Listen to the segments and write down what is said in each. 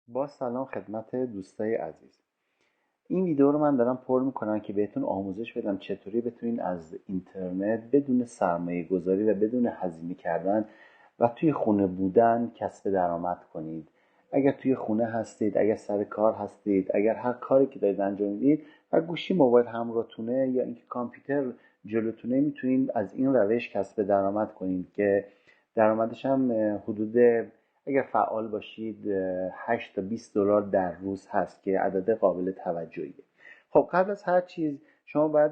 با سلام خدمت دوستای عزیز. این ویدیو رو من دارم پر میکنم که بهتون آموزش بدم چطوری بتونین از اینترنت بدون سرمایه گذاری و بدون هزینه کردن و توی خونه بودن کسب درآمد کنید. اگر توی خونه هستید، اگر سر کار هستید، اگر هر کاری که دارید انجام میدید و گوشی موبایل همراهتونه یا اینکه کامپیوتر جلوتونه، میتونید از این روش کسب درآمد کنید که درآمدش هم حدود، اگر فعال باشید، 8 تا 20 دلار در روز هست که عدد قابل توجهیه. خب قبل از هر چیز شما باید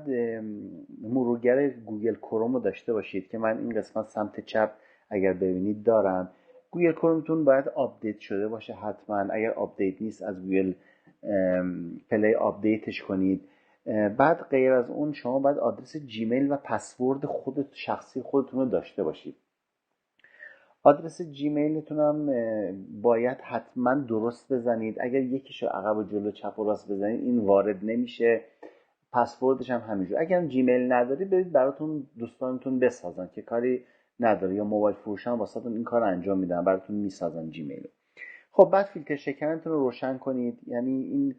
مرورگر گوگل کروم رو داشته باشید که من این قسمت سمت چپ اگر ببینید دارم. گوگل کرومتون باید آپدیت شده باشه حتما. اگر آپدیت نیست از گوگل پلی آپدیتش کنید. بعد غیر از اون شما باید آدرس جیمیل و پسورد شخصی خودتون رو داشته باشید. آدرس جیمیلتون هم باید حتما درست بزنید. اگر یکیشو عقب و جلو چپ و راست بزنید این وارد نمیشه. پسوردش هم همینجور. اگر جیمیل نداری برید براتون دوستانتون بسازن که کاری نداره، یا موبایل فروش هم واسهتون این کار انجام میدن، براتون میسازن جیمیل. خب بعد فیلتر شکنتون رو روشن کنید. یعنی این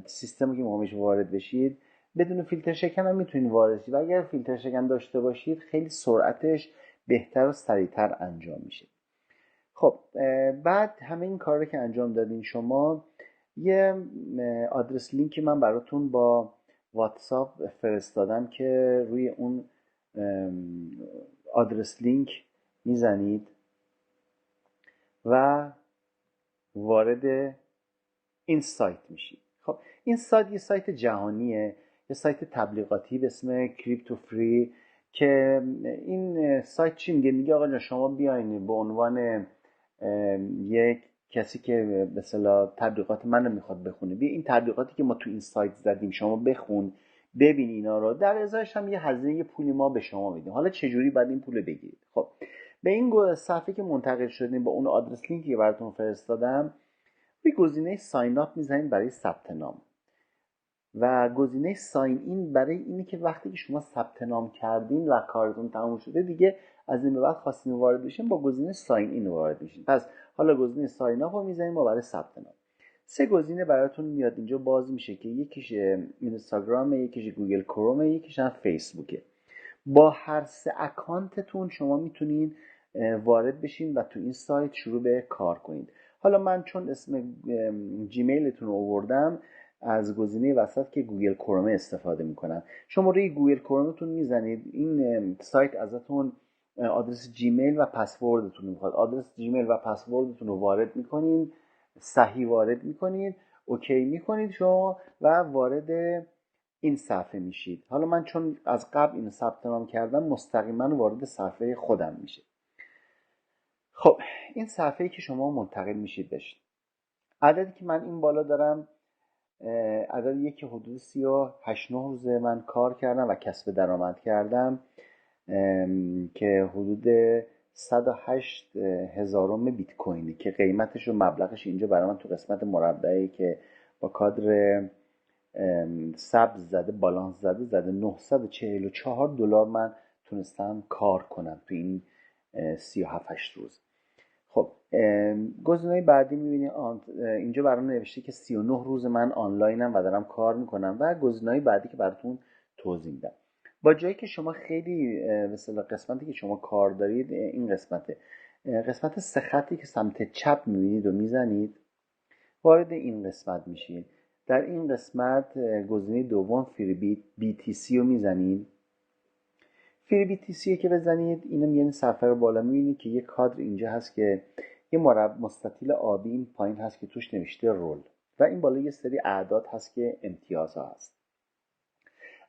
سیستمی که میخواید وارد بشید بدون فیلتر شکن هم میتونید وارد شید و اگر فیلتر شکن داشته باشید خیلی سرعتش بهتر و سریعتر انجام میشه. خب بعد همه این کار رو که انجام دادین شما، یه آدرس لینکی من براتون با واتساپ فرستادم که روی اون آدرس لینک میزنید و وارد این سایت میشید. خب این سایت یه سایت جهانیه، یه سایت تبلیغاتی به اسم کریپتو فری که این سایت چی میگه؟ میگه آقا شما بیاین به عنوان یک کسی که به اصطلاح تبلیغات منو میخواد بخونه، بیا این تبلیغاتی که ما تو این سایت زدیم شما بخون، ببین اینا رو، در ازایش هم یه هزینه یه پولی ما به شما میدیم. حالا چه جوری باید این پول بگیرید؟ خب به این صفحه که منتقل شدیم با اون آدرس لینکی که براتون فرستادم، روی گزینه ساین اپ میزنید برای ثبت نام و گزینه ساین این برای اینه که وقتی که شما ثبت نام کردین و کارتون تموم شده دیگه از این به بعد خواستین وارد بشین با گزینه ساین این وارد میشین. پس حالا گزینه ساین اپ رو میزنیم ما برای ثبت نام. سه گزینه براتون میاد اینجا باز میشه که یکیش اینستاگرام، یکیش گوگل کروم، یکیش هم فیسبوکه. با هر سه اکانتتون شما میتونین وارد بشین و تو این سایت شروع به کار کنید. حالا من چون اسم جیمیلتون رو آوردم از گزینه وسط که گوگل کروم استفاده میکنم. شما روی گوگل کرومتون میزنید، این سایت ازتون آدرس جیمیل و پسوردتون میخواد. آدرس جیمیل و پسوردتون رو وارد میکنین، صحیح وارد میکنید، اوکی میکنید شما و وارد این صفحه میشید. حالا من چون از قبل اینو ثبت نام کردم مستقیما وارد صفحه خودم میشه. خب این صفحه‌ای که شما منتقل میشید بهش، عددی که من این بالا دارم عددیه که حدود 38 روزه من کار کردم و کسب درآمد کردم که حدود 108 هزارم بیت کوینی که قیمتش و مبلغش اینجا برای من تو قسمت مربعی که با کادر سبز زده، بالانس زده 944 دلار من تونستم کار کنم تو این 37 روز. خب گزینه بعدی میبینی اینجا برام نوشته که 39 روز من آنلاینم و دارم کار میکنم و گزینه بعدی که براتون توضیح میدم. با جایی که شما خیلی مثلا قسمتی که شما کار دارید این قسمت سه خطی که سمت چپ میبینید و میزنید وارد این قسمت میشید. در این قسمت گزینه دوم فری بی تی سی رو میزنید. فری بی تی سی که بزنید اینو میاد صفحه رو بالا میبینید که یه کادر اینجا هست که یه مستطیل آبی این پایین هست که توش نوشته رول و این بالا یه سری اعداد هست که امتیاز ها هست.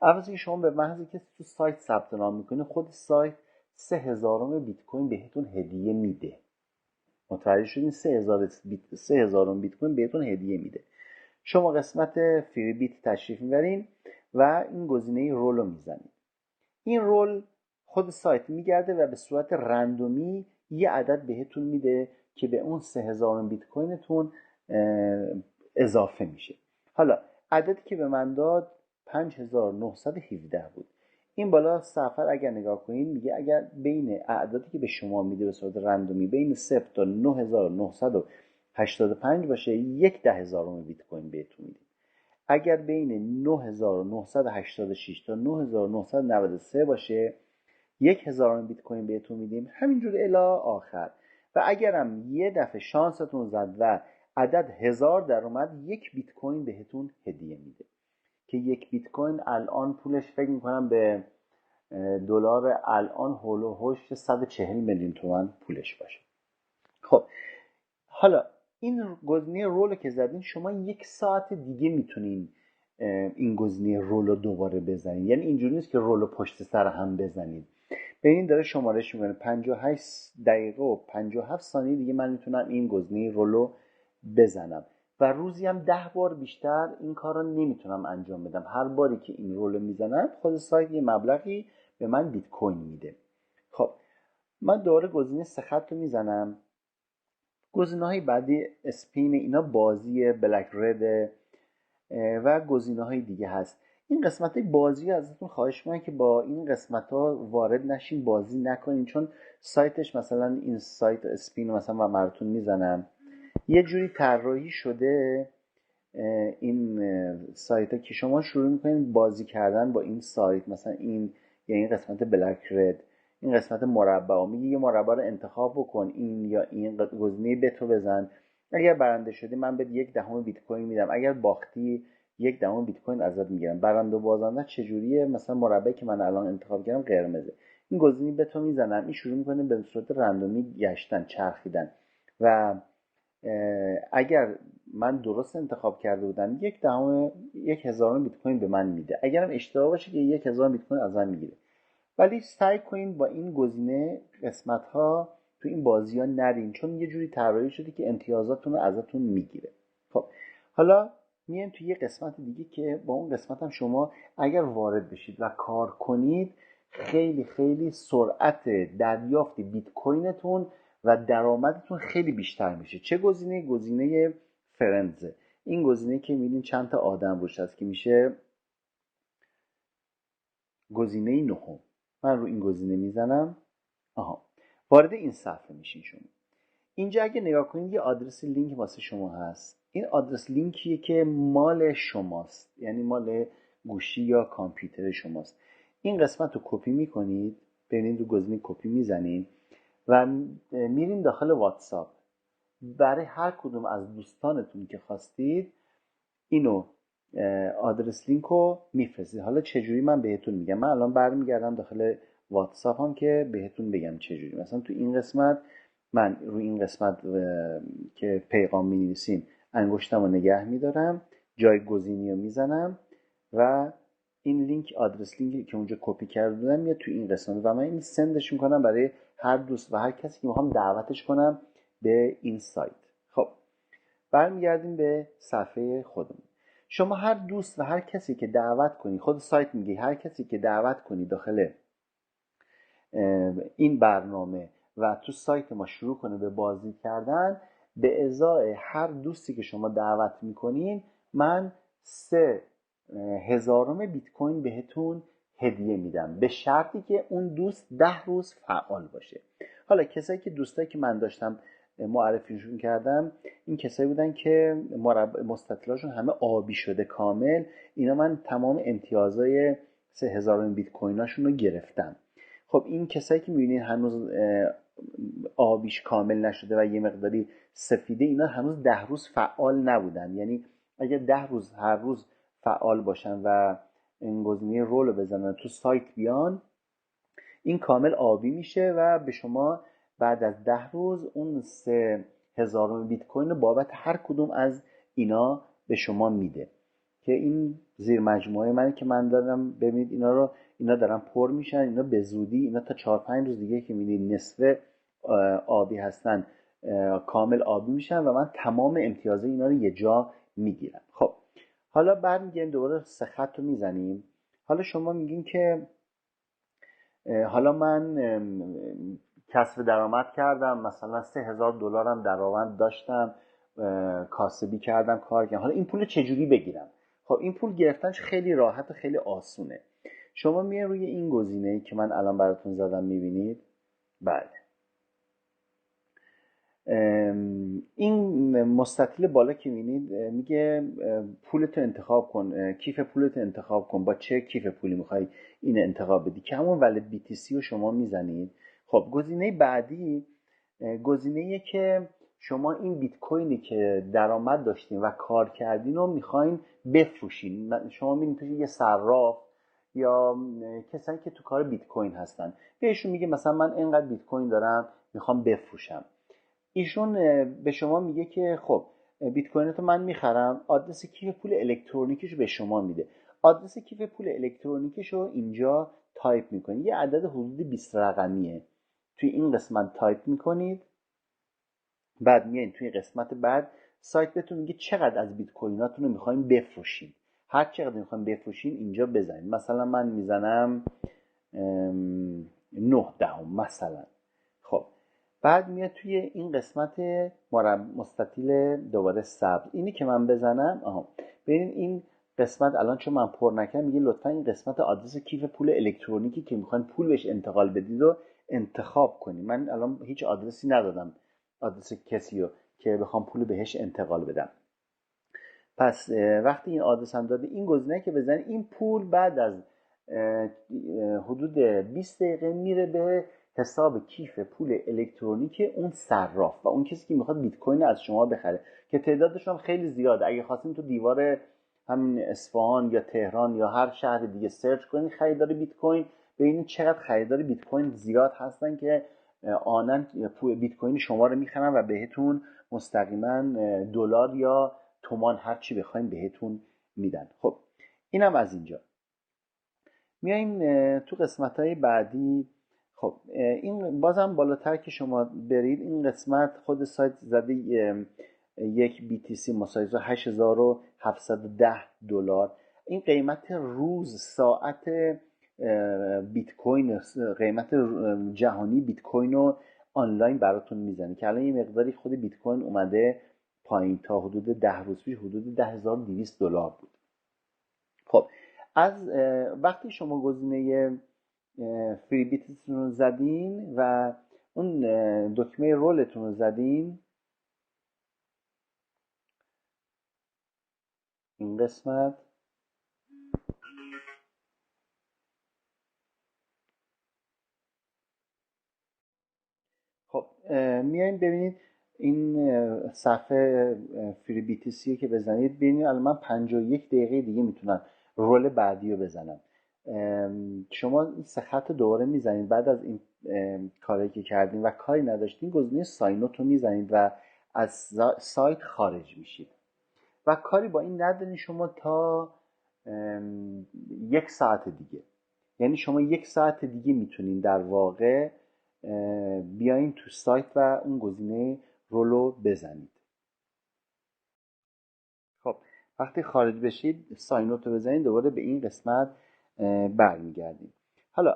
عوضی که شما به محضی که تو سایت ثبت نام میکنید خود سایت 3000 بیت کوین بهتون هدیه میده. متوجه شدین؟ 3000 بیت کوین بهتون هدیه میده. شما قسمت فری بیت تشریف میبرین و این گزینه رول رو میزنید. این رول خود سایت میگرده و به صورت رندومی یه عدد بهتون میده که به اون 3000 بیت کوینتون اضافه میشه. حالا عددی که به من داد 5917 بود. این بالا صفحه اگر نگاه کنید میگه اگر بین اعدادی که به شما میده به صورت رندومی بین 0 تا 85 باشه 1/10,000 بیت کوین بهتون میدیم. اگر بین 9986 تا 9993 باشه 1,000 بیت کوین بهتون میدیم، همینجور الی آخر. و اگرم یه دفعه شانستون زد و عدد 1000 در اومد 1 بیت کوین بهتون هدیه میده که 1 بیت کوین الان پولش فکر میکنم به دلار الان هول و هوش 140 میلیون تومان پولش باشه. خب حالا این گزینه رول که زدین شما 1 ساعت دیگه میتونین این گزینه رول رو دوباره بزنید. یعنی اینجوری نیست که رول رو پشت سر هم بزنید. ببینید داره شمارش میکنه 58 دقیقه و 57 ثانیه دیگه من میتونم این گزینه رول رو بزنم و روزی هم 10 بار بیشتر این کار رو نمیتونم انجام بدم. هر باری که این رول رو میزنم خود سایت یه مبلغی به من بیت کوین میده. خب من دوباره گزینه 3 خط رو میزنم. گزینه های بعدی اسپین، اینا بازی بلک رد و گزینه های دیگه هست. این قسمت های بازی ازتون خواهش میکنم که با این قسمت ها وارد نشین، بازی نکنین، چون سایتش مثلا این سایت اسپین مثلا و براتون میزنم یه جوری طراحی شده این سایت ها که شما شروع میکنین بازی کردن با این سایت. مثلا این یا این قسمت بلک رد، این قسمت مربع، میگه یه مربع رو انتخاب بکن، این یا این گزینه بتو بزن. اگر برنده شدی من بهت 1/10 بیت کوین میدم، اگر باختی 1/10 بیت کوین ازت میگیرم. برنده و بازنده چجوریه؟ مثلا مربعی که من الان انتخاب کردم قرمزه، این گزینه بتو میزنم، این شروع میکنه به صورت رندومی گشتن، چرخیدن و اگر من درست انتخاب کرده بودم 1/1000 بیت کوین به من میده. اگرم اشتباه باشه که 1,000 بیت کوین ازم میگیره. ولی سعی کنین با این گزینه قسمت ها تو این بازی ها نرین، چون یه جوری طراحی شده که امتیازاتون رو ازتون میگیره. خب حالا میایم تو یه قسمت دیگه که با اون قسمت هم شما اگر وارد بشید و کار کنید خیلی خیلی سرعت دریافت بیت کوینتون و درآمدتون خیلی بیشتر میشه. چه گزینه؟ گزینه فرندزه. این گزینه که میبینین چند تا آدم روش هست که میشه گزینه 9. من رو این گزینه میزنم. وارد این صفحه میشین شما. اینجا اگه نگاه کنید یه آدرس لینک واسه شما هست. این آدرس لینکیه که مال شماست، یعنی مال گوشی یا کامپیوتر شماست. این قسمت رو کپی میکنید، ببینید رو گزینه کپی میزنید و میرین داخل واتساپ. برای هر کدوم از دوستانتون که خواستید اینو آدرس لینک رو میفرستید. حالا چجوری من بهتون میگم. من الان برمیگردم داخل واتساپ هم که بهتون بگم چجوری. مثلا تو این قسمت من روی این قسمت که پیغام مینویسیم انگشتم رو نگه میدارم، جایگزینی رو میزنم و این لینک آدرس لینکی که اونجا کپی کرده بودم میاد تو این قسمت و من این سندش میکنم برای هر دوست و هر کسی که میخوام دعوتش کنم به این سایت. خب برمیگردیم به صفحه خودمون. شما هر دوست و هر کسی که دعوت کنی، خود سایت میگه هر کسی که دعوت کنی داخل این برنامه و تو سایت ما شروع کنه به بازی کردن، به ازای هر دوستی که شما دعوت میکنین من 3,000 بیت کوین بهتون هدیه میدم، به شرطی که اون دوست 10 روز فعال باشه. حالا کسایی که دوستایی که من داشتم معرفیشون کردم این کسایی بودن که مستطیلاشون همه آبی شده کامل. اینا من تمام امتیازای 3,000 بیت کویناشون رو گرفتم. خب این کسایی که میبینین هنوز آبیش کامل نشده و یه مقداری سفیده، اینا هنوز 10 روز فعال نبودن. یعنی اگر 10 روز هر روز فعال باشن و این گزینه رول رو بزنن تو سایت بیان، این کامل آبی میشه و به شما بعد از 10 روز اون 3,000 بیت کوین رو بابت هر کدوم از اینا به شما میده. که این زیر مجموعه منه که من دارم. ببینید اینا دارن پر میشن. اینا به زودی، اینا تا 4-5 روز دیگه که میبینید نصف آبی هستن کامل آبی میشن و من تمام امتیازه اینا رو یه جا میگیرم. خب حالا برمیگردیم دوباره 3 خط رو میزنیم. حالا شما میگین که حالا من کسب درآمد کردم، مثلا 3,000 دلارم درآمد داشتم، کاسبی کردم، کار کردم، حالا این پول چجوری بگیرم؟ خب این پول گرفتنش خیلی راحت و خیلی آسونه. شما میان روی این گزینه که من الان براتون زدم، میبینید؟ بله این مستطیل بالا که میبینید میگه پولتو انتخاب کن، کیف پولتو انتخاب کن، با چه کیف پولی میخوای این انتخاب بدی که همون ولد BTC رو شما میزنید. خب گزینه بعدی گزینه‌ایه که شما این بیت کوینی که درآمد داشتین و کار کردین رو میخواین بفروشین. شما میبینید یه صراف یا کسایی که تو کار بیت کوین هستن بهشون میگه مثلا من اینقدر بیت کوین دارم میخوام بفروشم. ایشون به شما میگه که خب بیت کوینتو من میخرم، آدرس کیف پول الکترونیکیشو به شما میده. آدرس کیف پول الکترونیکیشو اینجا تایپ میکنید، یه عدد حدود 20 رقمیه، توی این قسمت تایپ میکنید. بعد میایین توی قسمت بعد سایت بهتون میگه چقدر از بیت کویناتون رو میخواین بفروشین. هر چقدر میخواین بفروشین اینجا بزنید. مثلا من میزنم 9 دهم مثلا. خب بعد میاد توی این قسمت مستطیل دوباره سبز، اینی که من بزنم ببینید این قسمت الان چون من پر نکردم میگه لطفا این قسمت آدرس کیف پول الکترونیکی که میخواین پول بهش انتقال بدید رو انتخاب کنید. من الان هیچ آدرسی ندادم، آدرس کسی رو که بخوام پول بهش انتقال بدم. پس وقتی این آدرس هم داده این گزینه که بزنید این پول بعد از حدود 20 دقیقه میره به حساب کیف پول الکترونیک اون صراف و اون کسی که میخواد بیت کوین از شما بخره که تعدادش هم خیلی زیاده. اگه خواستین تو دیوار همین اصفهان یا تهران یا هر شهر دیگه سرچ کنین خریدار بیت کوین، ببینید چقدر خریدار بیت کوین زیاد هستن که آنن بیت کوین شما رو میخرن و بهتون مستقیما دلار یا تومان هر چی بخواین بهتون میدن. خب اینم از اینجا. میایم تو قسمت‌های بعدی. خب این بازم بالاتر که شما برید این قسمت خود سایت زده یک BTC مساوی 8710 دلار. این قیمت روز ساعت بیت کوین، قیمت جهانی بیت کوین رو آنلاین براتون میزنه که الان یه مقداری خود بیت کوین اومده پایین، تا حدود 10 روز پیش حدود 10200 دلار بود. خب از وقتی شما گزینه فری بیتتون رو زدین و اون دکمه رولتون رو زدین، این قسمت خب میایم ببینید این صفحه فری BTC که بزنید ببینید الان من 51 دقیقه دیگه میتونم رول بعدی رو بزنم. شما این سه خط دوباره میزنید بعد از این کاری که کردین و کاری نداشتین گزینه ساین اوت رو میزنید و از سایت خارج میشید و کاری با این ندارین شما تا 1 ساعت دیگه. یعنی شما 1 ساعت دیگه میتونین در واقع بیاین تو سایت و اون گزینه رولو بزنید. خب وقتی خارج بشید ساین اوت رو بزنید دوباره به این قسمت برمیگردید. حالا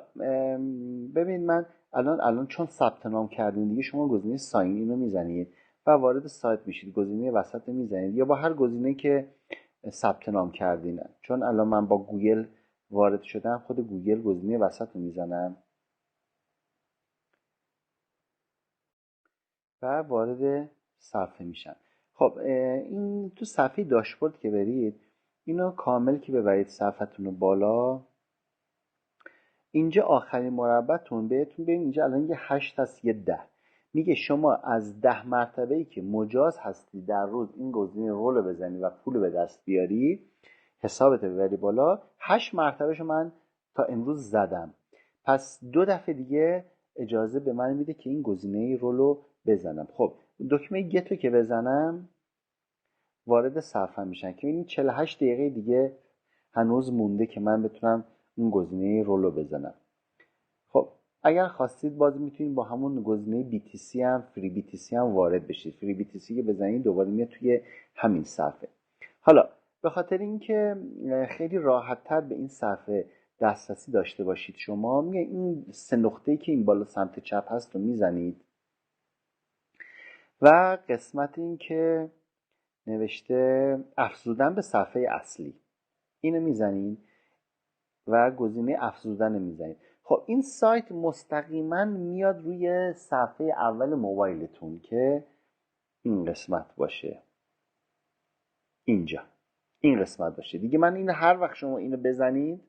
ببینید من الان چون ثبت نام کردین دیگه شما گزینه ساین این رو میزنید و وارد سایت میشید، گزینه وسط میزنید یا با هر گزینه که ثبت نام کردین. چون الان من با گوگل وارد شدم خود گوگل گزینه وسط رو میزنم و وارد صفحه میشن. خب این تو صفحه داشبورد که برید اینو کامل که ببرید صفحتون رو بالا، اینجا آخرین مربعتون بهتون ببین اینجا الان یه 8 هست یه 10 میگه شما از 10 مرتبه‌ای که مجاز هستی در روز این گزینه رول بزنی و پول به دست بیاری حسابت ببری بالا. 8 مرتبهشو من تا امروز زدم، پس 2 دفعه دیگه اجازه به من میده که این گزینه رولو بزنم. خب دکمه گتو که بزنم وارد صفحه میشن که این 48 دقیقه دیگه هنوز مونده که من بتونم اون گزینه رولو بزنم. خب اگر خواستید باز میتونید با همون گزینه BTC هم فری BTC هم وارد بشید. فری BTC که بزنید دوباره میاد توی همین صفحه. حالا به خاطر اینکه خیلی راحت تر به این صفحه دسترسی داشته باشید شما میایید این سه نقطه‌ای که این بالا سمت چپ هست رو میزنید و قسمت این که نوشته افزودن به صفحه اصلی اینو میزنید و گزینه افزودن میزنید. خب این سایت مستقیما میاد روی صفحه اول موبایلتون که این قسمت باشه، اینجا این قسمت باشه دیگه. من این هر وقت شما اینو بزنید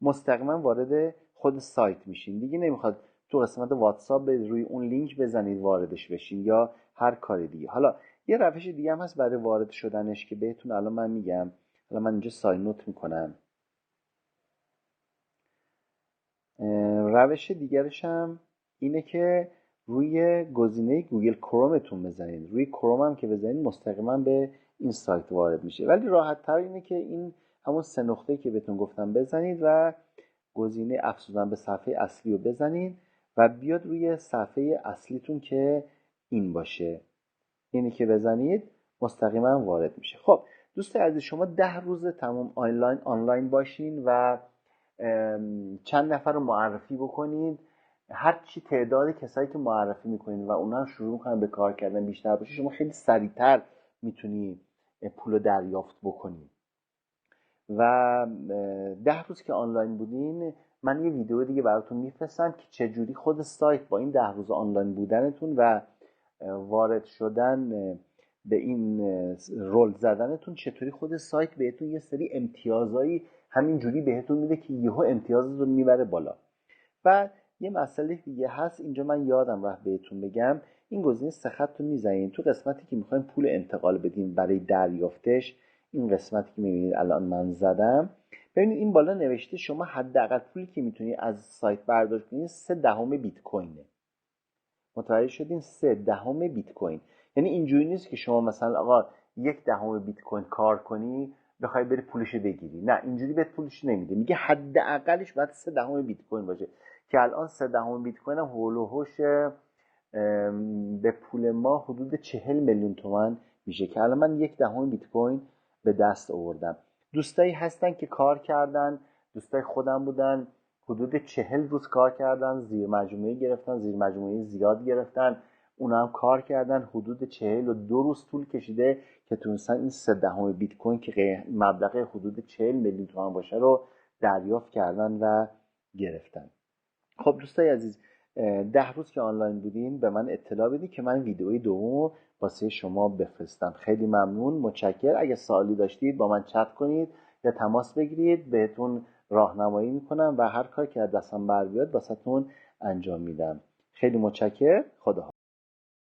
مستقیما وارد خود سایت میشین دیگه. نمیخواد تو قسمت واتساپ روی اون لینک بزنید واردش بشین یا هر کاری دیگه. حالا یه روش دیگه هم هست برای وارد شدنش که بهتون الان من میگم. حالا من اینجا ساین نوت میکنم. روش دیگرش هم اینه که روی گزینه گوگل کرومتون بزنید. روی کروم هم که بزنید مستقیما به این سایت وارد میشه، ولی راحت تر اینه که این همون 3 نقطه که بهتون گفتم بزنید و گزینه افزودن به صفحه اصلی رو بزنید و بیاد روی صفحه اصلیتون که این باشه. اینی که بزنید مستقیما وارد میشه. خب دوست عزیز، شما 10 روز تمام آنلاین باشین و چند نفر رو معرفی بکنید. هر چی تعداد کسایی که معرفی میکنید و اونا هم شروع میکنن به کار کردن بیشتر باشه، شما خیلی سریعتر میتونید پول رو دریافت بکنید. و 10 روز که آنلاین بودین من یه ویدیو دیگه براتون میفرستم که چجوری خود سایت با این 10 روز آنلاین بودنتون و وارد شدن به این رول زدنتون چطوری خود سایت بهتون یه سری امتیازایی همینجوری بهتون میده که یهو امتیازتون میبره بالا. و یه مسئله دیگه هست اینجا من یادم رفت بهتون بگم. این گزینه 3 خط رو میزنین تو قسمتی که میخواین پول انتقال بدین برای دریافتش. این قسمتی که میبینید الان من زدم، ببینید این بالا نوشته شما حداقل پولی که میتونید از سایت برداشت کنید 0.3 بیت کوینه. متوجه شدین؟ 0.3 بیت کوین. یعنی اینجوری نیست که شما مثلا آقا 1/10 بیت کوین کار کنی بخوای بری پولش بگیری. نه، اینجوری بهت پولش نمیده. میگه حداقلش باید 0.3 بیت کوین باشه که الان 0.3 بیت کوین هم هول و هوش به پول ما حدود 40 میلیون تومان میشه که الان من 1/10 بیت کوین به دست آوردم. دوستایی هستن که کار کردن، دوستای خودم بودن، حدود 40 روز کار کردن، زیر مجموعه گرفتن، زیر مجموعه زیاد گرفتن، اونا هم کار کردن. حدود 42 روز طول کشیده که تونستن این 0.3 بیت کوین که مبلغ حدود 40 میلیون تومان باشه رو دریافت کردن و گرفتن. خب دوستای عزیز، 10 روز که آنلاین بودین به من اطلاع بدید که من ویدئوی دوم واسه شما بفرستم. خیلی ممنون، متشکر. اگه سوالی داشتید با من چت کنید یا تماس بگیرید، بهتون راهنمایی میکنم و هر کار که از دستم بر بیاد واسهتون انجام میدم. خیلی متشکر. خدا